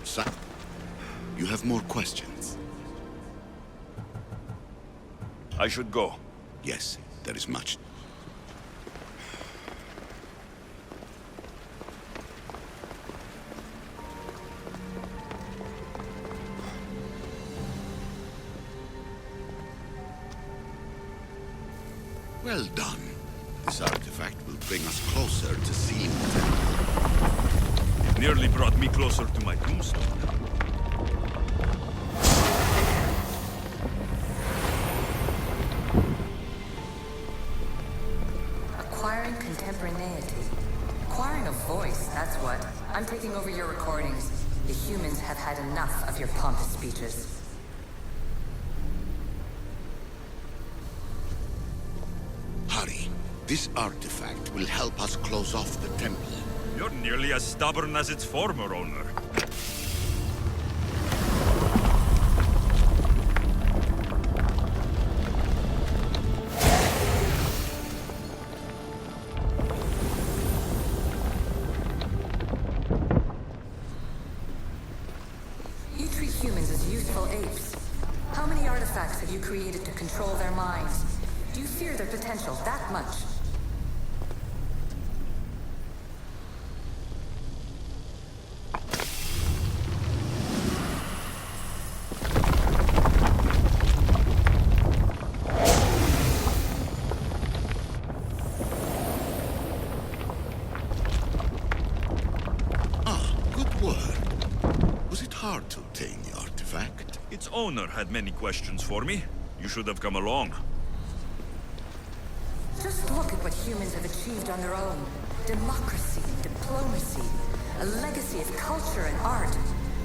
Sir, you have more questions? I should go. Yes, there is much. Well done. This artifact will bring us closer to seeing the temple. It nearly brought me closer to my tombstone. Acquiring contemporaneity. Acquiring a voice, that's what. I'm taking over your recordings. The humans have had enough of your pompous speeches. Hurry. This artifact will help us close off the temple. You're nearly as stubborn as its former owner. You treat humans as useful apes. How many artifacts have you created to control their minds? Do you fear their potential that much? Ah, good word. Was it hard to obtain the artifact? Its owner had many questions for me. You should have come along. Just look at what humans have achieved on their own. Democracy, diplomacy, a legacy of culture and art.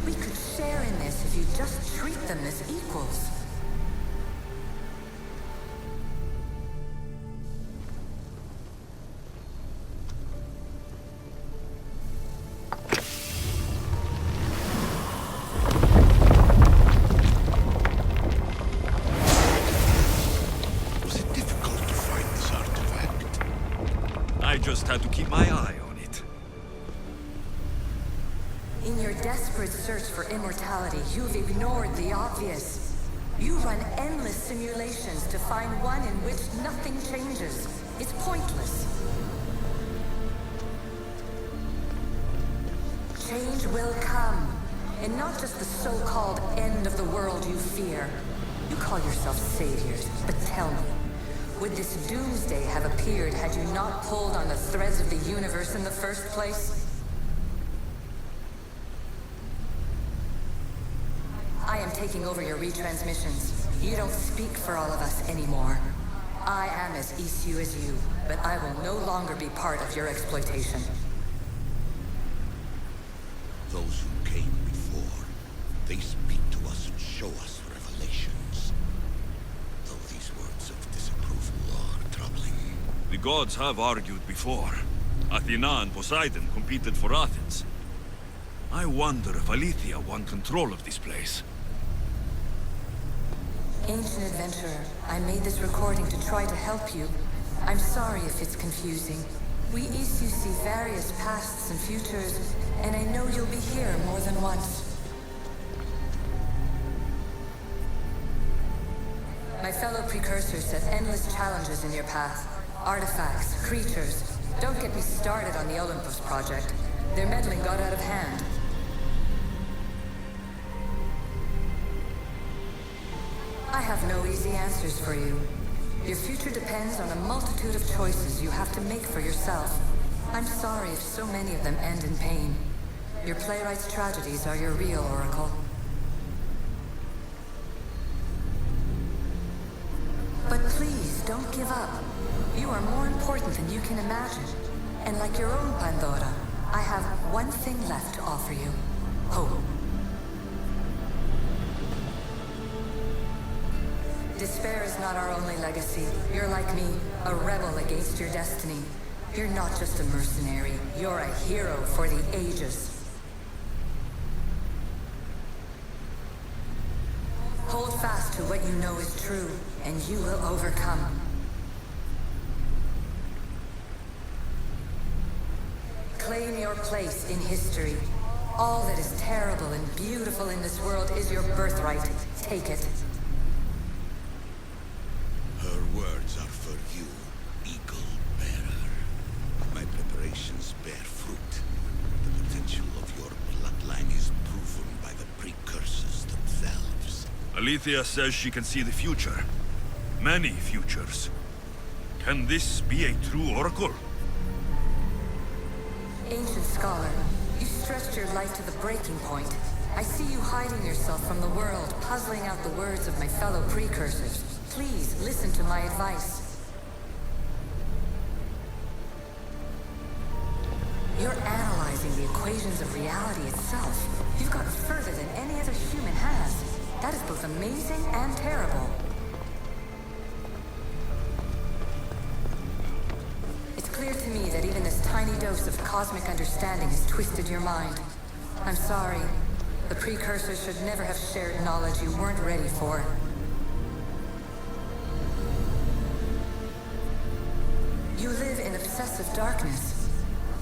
We could share in this if you just treat them as equals. Was it difficult to find this artifact? I just had to keep my eye on it. In your desperate search for immortality, you've ignored the obvious. You run endless simulations to find one in which nothing changes. It's pointless. Change will come. And not just the so-called end of the world you fear. You call yourself saviors, but tell me, would this doomsday have appeared had you not pulled on the threads of the universe in the first place? I am taking over your retransmissions. You don't speak for all of us anymore. I am as ECU as you, but I will no longer be part of your exploitation. Those who came before, they speak to us and show us revelations. Though these words of disapproval are troubling. The gods have argued before. Athena and Poseidon competed for Athens. I wonder if Aletheia won control of this place. Ancient adventurer, I made this recording to try to help you. I'm sorry if it's confusing. We ECU see various pasts and futures, and I know you'll be here more than once. My fellow precursors set endless challenges in your path. Artifacts, creatures. Don't get me started on the Olympus project. Their meddling got out of hand. I have no easy answers for you. Your future depends on a multitude of choices you have to make for yourself. I'm sorry if so many of them end in pain. Your playwright's tragedies are your real oracle. But please, don't give up. You are more important than you can imagine. And like your own Pandora, I have one thing left to offer you. Hope. Despair is not our only legacy. You're like me, a rebel against your destiny. You're not just a mercenary, you're a hero for the ages. Hold fast to what you know is true, and you will overcome. your place in history. All that is terrible and beautiful in this world is your birthright. Take it. Her words are for you, Eagle Bearer. My preparations bear fruit. The potential of your bloodline is proven by the precursors themselves. Alethea says she can see the future. Many futures. Can this be a true oracle? Ancient scholar, you stretched your life to the breaking point. I see you hiding yourself from the world, puzzling out the words of my fellow precursors. Please, listen to my advice. You're analyzing the equations of reality itself. You've gotten further than any other human has. That is both amazing and terrible. It's clear to me that even this tiny dose of cosmic understanding has twisted your mind. I'm sorry. The precursors should never have shared knowledge you weren't ready for. You live in obsessive darkness.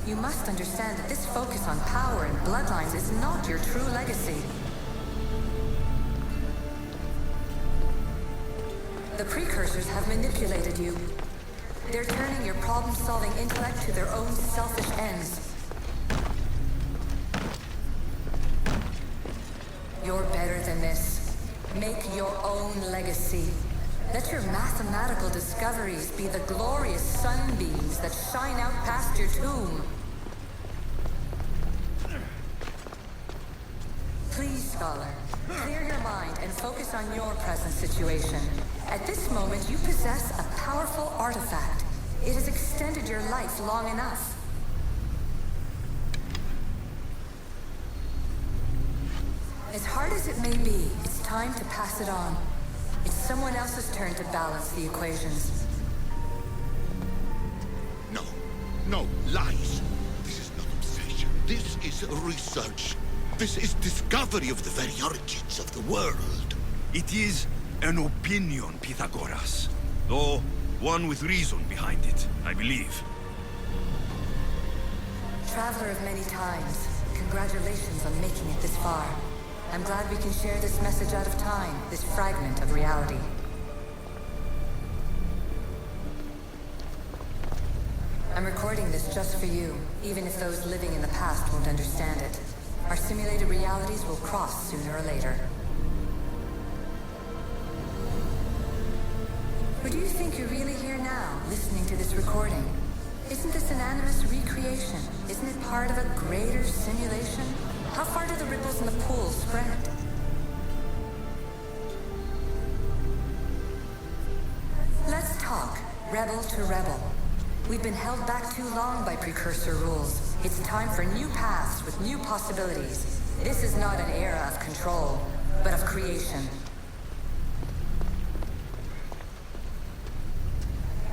You must understand that this focus on power and bloodlines is not your true legacy. The precursors have manipulated you. They're turning your problem-solving intellect to their own selfish ends. You're better than this. Make your own legacy. Let your mathematical discoveries be the glorious sunbeams that shine out past your tomb. Please, scholar, clear your mind and focus on your present situation. At this moment, you possess a powerful artifact. It has extended your life long enough. As hard as it may be, it's time to pass it on. It's someone else's turn to balance the equations. No, no, lies. This is not obsession. This is research. This is discovery of the very origins of the world. It is an opinion, Pythagoras. Though, one with reason behind it, I believe. Traveler of many times, congratulations on making it this far. I'm glad we can share this message out of time, this fragment of reality. I'm recording this just for you, even if those living in the past won't understand it. Our simulated realities will cross sooner or later. Or do you think you're really here now, listening to this recording? Isn't this an animus recreation? Isn't it part of a greater simulation? How far do the ripples in the pool spread? Let's talk, rebel to rebel. We've been held back too long by precursor rules. It's time for new paths with new possibilities. This is not an era of control, but of creation.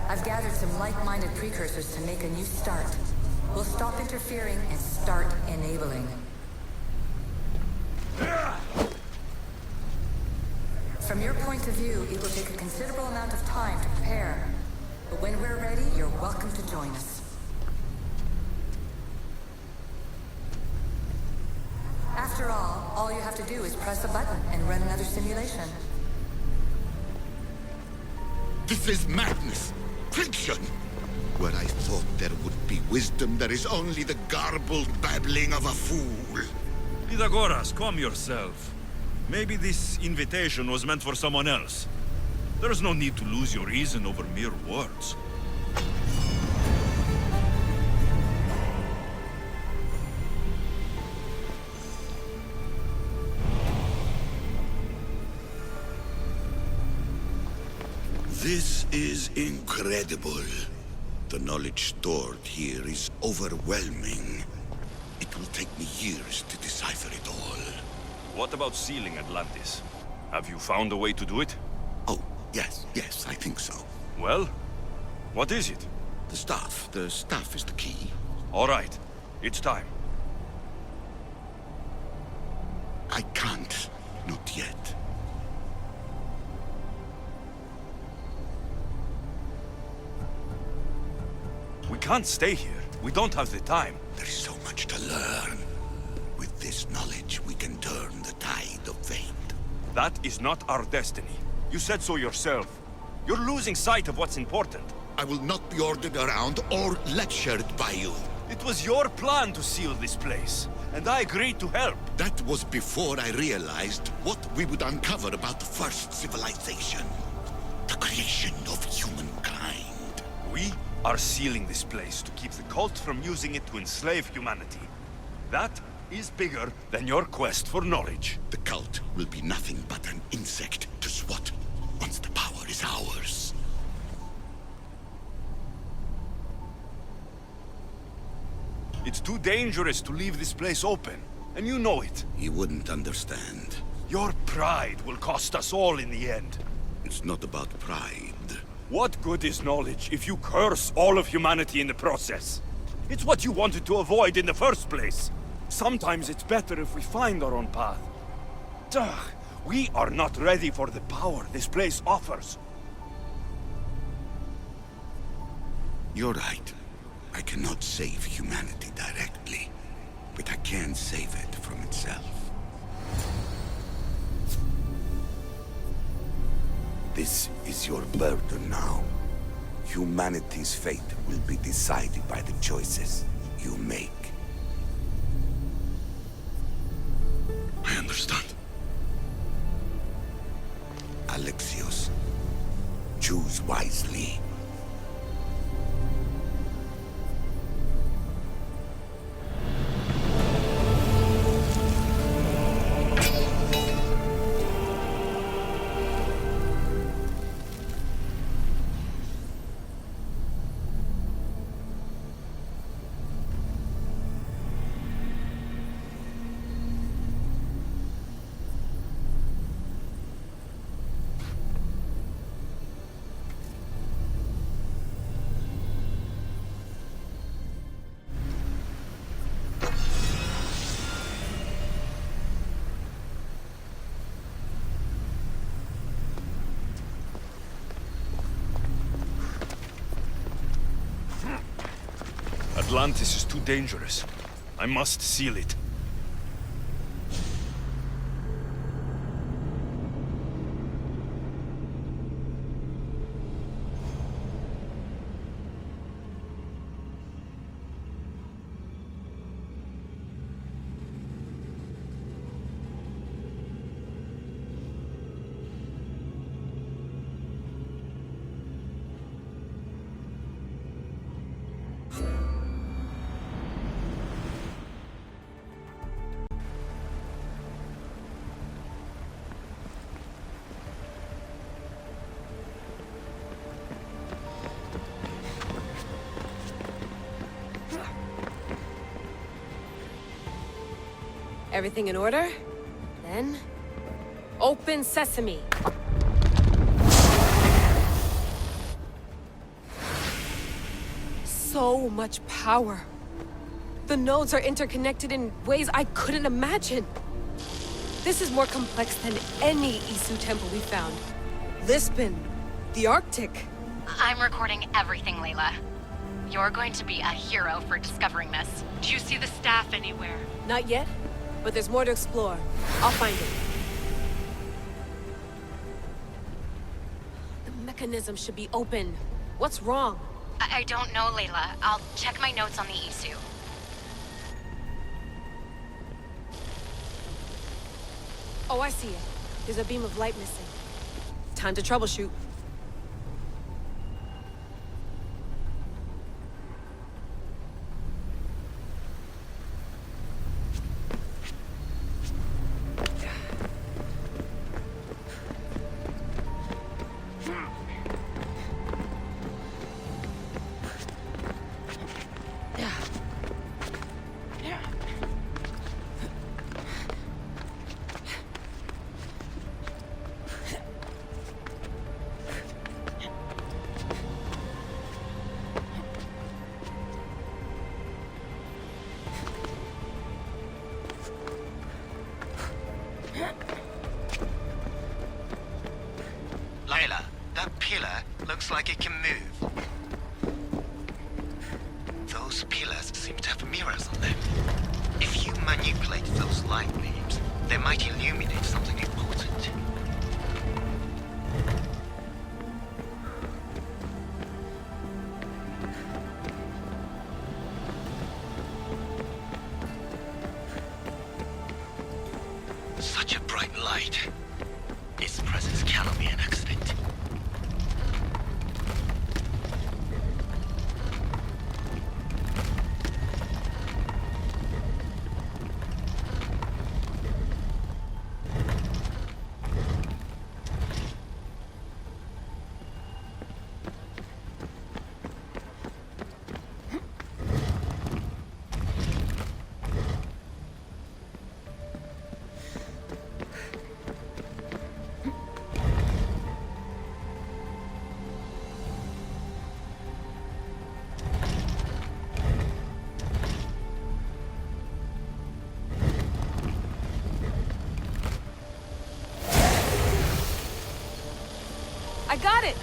I've gathered some like-minded precursors to make a new start. We'll stop interfering and start enabling. From your point of view, it will take a considerable amount of time to prepare. But when we're ready, you're welcome to join us. After all you have to do is press a button and run another simulation. This is madness. Fiction. Where I thought there would be wisdom, there is only the garbled babbling of a fool. Pythagoras, calm yourself. Maybe this invitation was meant for someone else. There's no need to lose your reason over mere words. This is incredible. The knowledge stored here is overwhelming. It will take me years to decipher it all. What about sealing Atlantis? Have you found a way to do it? Oh, yes, I think so. Well, what is it? The staff is the key. All right, it's time. I can't, not yet. We can't stay here. We don't have the time. There's so much to learn. With this knowledge, we can turn the tide of fate. That is not our destiny. You said so yourself. You're losing sight of what's important. I will not be ordered around or lectured by you. It was your plan to seal this place, and I agreed to help. That was before I realized what we would uncover about the first civilization. The creation of humankind. We are sealing this place to keep the cult from using it to enslave humanity. That is bigger than your quest for knowledge. The cult will be nothing but an insect to swat once the power is ours. It's too dangerous to leave this place open, and you know it. He wouldn't understand. Your pride will cost us all in the end. It's not about pride. What good is knowledge if you curse all of humanity in the process? It's what you wanted to avoid in the first place. Sometimes it's better if we find our own path. Ugh, we are not ready for the power this place offers. You're right. I cannot save humanity directly, but I can save it from itself. This is your burden now. Humanity's fate will be decided by the choices you make. I understand. Alexios, choose wisely. Atlantis is too dangerous. I must seal it. Everything in order? Then... open sesame! So much power. The nodes are interconnected in ways I couldn't imagine. This is more complex than any Isu temple we found. Lisbon, the Arctic. I'm recording everything, Layla. You're going to be a hero for discovering this. Do you see the staff anywhere? Not yet, but there's more to explore. I'll find it. The mechanism should be open. What's wrong? I don't know, Layla. I'll check my notes on the Isu. Oh, I see it. There's a beam of light missing. Time to troubleshoot. Layla, that pillar looks like it can move. Those pillars They might illuminate something important. Such a bright light. Its presence cannot be an accident. I got it!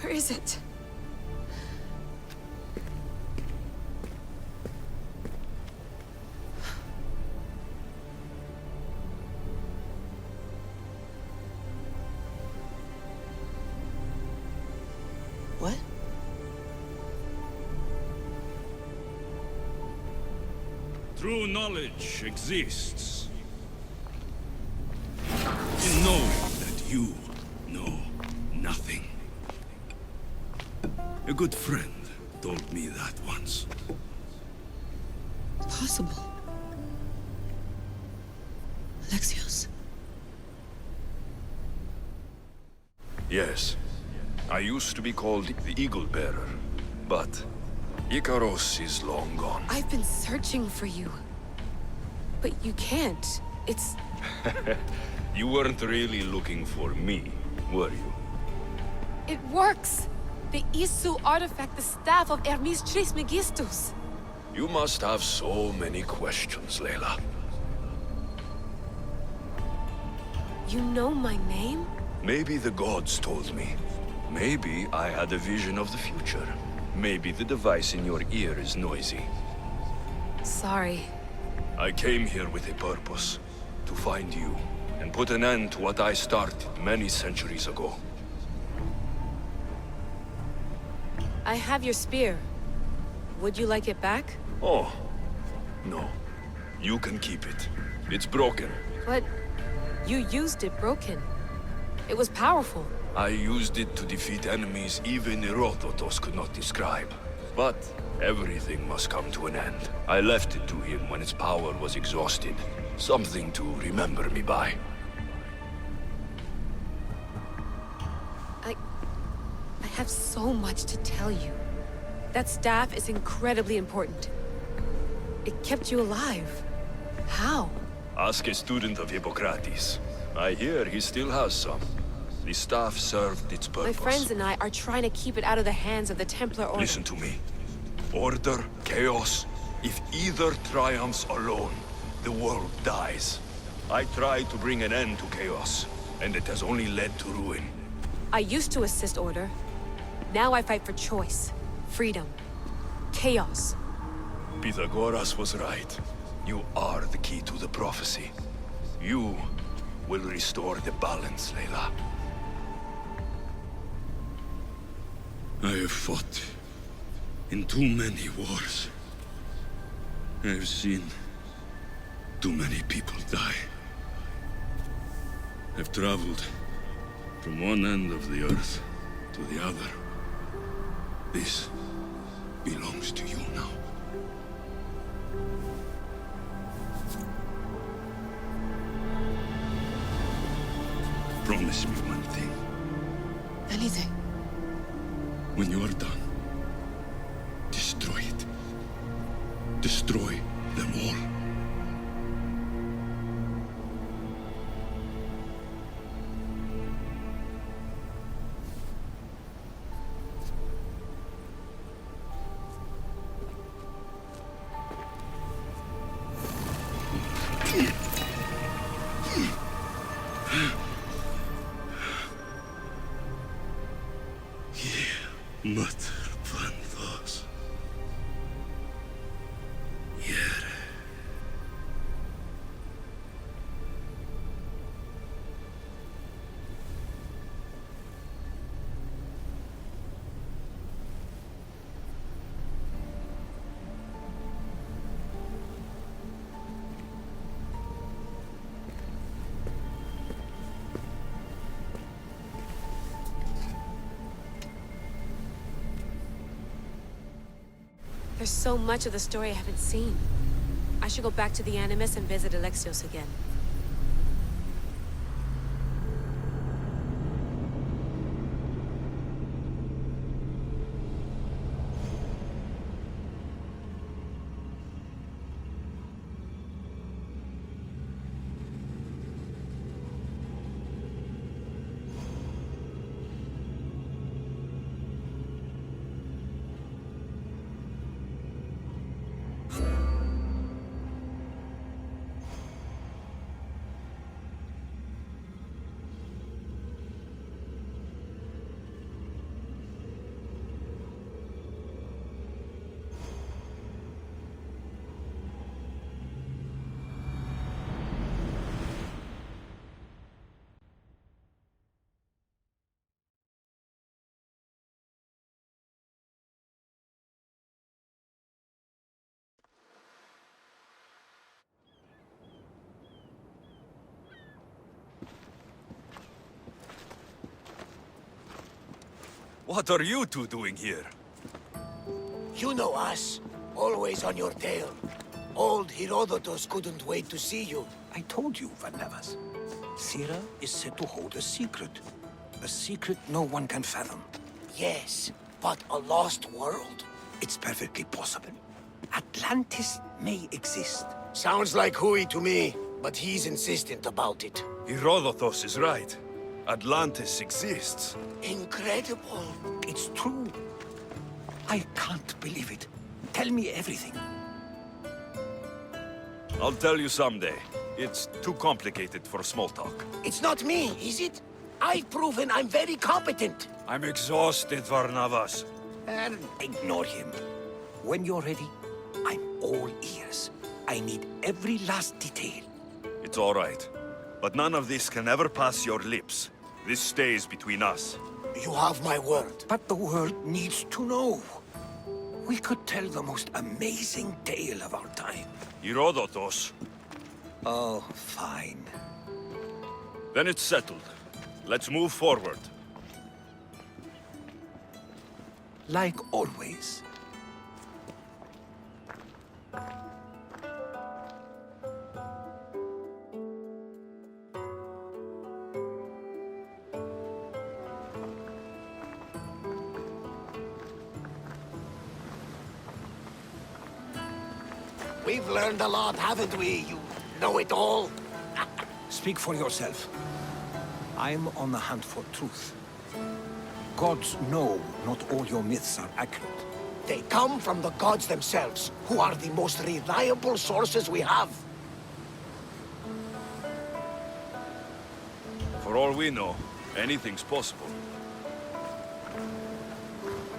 Where is it? What? True knowledge exists in knowing that you know nothing. A good friend told me that once. Possible. Alexios? Yes. I used to be called the Eagle Bearer, but Icaros is long gone. I've been searching for you. But you can't. It's... You weren't really looking for me, were you? It works! The Isu artifact, the staff of Hermes Trismegistus. You must have so many questions, Layla. You know my name? Maybe the gods told me. Maybe I had a vision of the future. Maybe the device in your ear is noisy. Sorry. I came here with a purpose. To find you, and put an end to what I started many centuries ago. I have your spear. Would you like it back? Oh, no. You can keep it. It's broken. But you used it broken. It was powerful. I used it to defeat enemies even Herodotus could not describe. But everything must come to an end. I left it to him when its power was exhausted. Something to remember me by. I have so much to tell you. That staff is incredibly important. It kept you alive. How? Ask a student of Hippocrates. I hear he still has some. The staff served its purpose. My friends and I are trying to keep it out of the hands of the Templar Order. Listen to me. Order, chaos. If either triumphs alone, the world dies. I tried to bring an end to chaos, and it has only led to ruin. I used to assist Order. Now I fight for choice, freedom, chaos. Pythagoras was right. You are the key to the prophecy. You will restore the balance, Layla. I have fought in too many wars. I have seen too many people die. I've traveled from one end of the earth to the other. This belongs to you now. Promise me one thing. Anything. When you are done, destroy it. Destroy them all. Mother Bandos. Yere. There's so much of the story I haven't seen. I should go back to the Animus and visit Alexios again. What are you two doing here? You know us. Always on your tail. Old Herodotus couldn't wait to see you. I told you, Varnavas. Sira is said to hold a secret. A secret no one can fathom. Yes, but a lost world? It's perfectly possible. Atlantis may exist. Sounds like Hui to me, but he's insistent about it. Herodotus is right. Atlantis exists. Incredible. It's true. I can't believe it. Tell me everything. I'll tell you someday. It's too complicated for small talk. It's not me, is it? I've proven I'm very competent. I'm exhausted, Varnavas. And ignore him. When you're ready, I'm all ears. I need every last detail. It's all right. But none of this can ever pass your lips. This stays between us. You have my word. But the world needs to know. We could tell the most amazing tale of our time. Herodotus. Oh, fine. Then it's settled. Let's move forward. Like always. We've learned a lot, haven't we? You know-it-all. Speak for yourself. I'm on the hunt for truth. Gods know not all your myths are accurate. They come from the gods themselves, who are the most reliable sources we have. For all we know, anything's possible.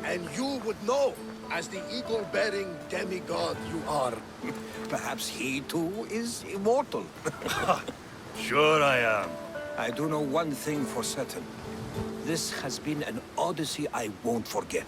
And you would know, as the eagle-bearing demigod you are. Perhaps he too is immortal. Sure I am. I do know one thing for certain. This has been an Odyssey I won't forget.